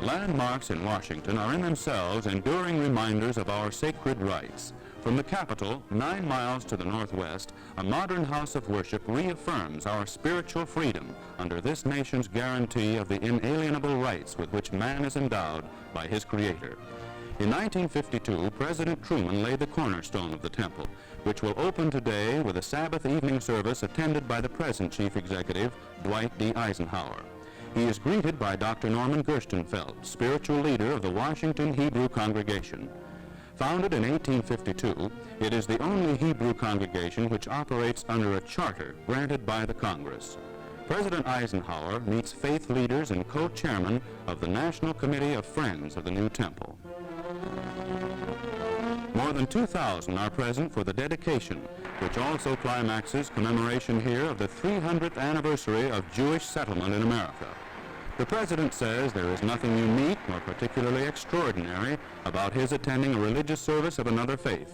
landmarks in Washington are in themselves enduring reminders of our sacred rights. From the Capitol, 9 miles to the northwest, a modern house of worship reaffirms our spiritual freedom under this nation's guarantee of the inalienable rights with which man is endowed by his Creator. In 1952, President Truman laid the cornerstone of the temple, which will open today with a Sabbath evening service attended by the present Chief Executive, Dwight D. Eisenhower. He is greeted by Dr. Norman Gerstenfeld, spiritual leader of the Washington Hebrew congregation. Founded in 1852, it is the only Hebrew congregation which operates under a charter granted by the Congress. President Eisenhower meets faith leaders and co-chairman of the National Committee of Friends of the New Temple. More than 2,000 are present for the dedication, which also climaxes commemoration here of the 300th anniversary of Jewish settlement in America. The President says there is nothing unique nor particularly extraordinary about his attending a religious service of another faith.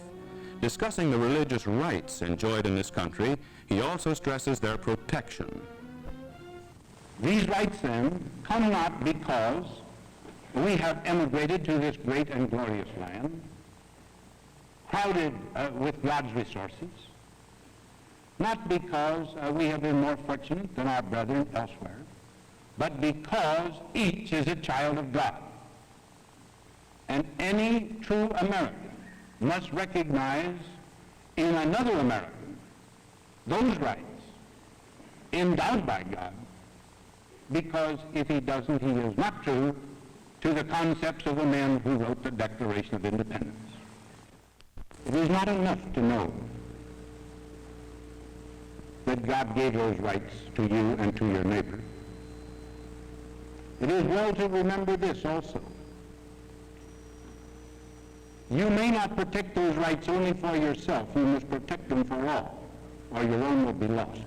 Discussing the religious rights enjoyed in this country, he also stresses their protection. These rights, then, come not because we have emigrated to this great and glorious land, crowded with God's resources, not because we have been more fortunate than our brethren elsewhere, but because each is a child of God. And any true American must recognize in another American those rights endowed by God, because if he doesn't, he is not true to the concepts of the men who wrote the Declaration of Independence. It is not enough to know that God gave those rights to you and to your neighbor. It is well to remember this also. You may not protect those rights only for yourself. You must protect them for all, or your own will be lost.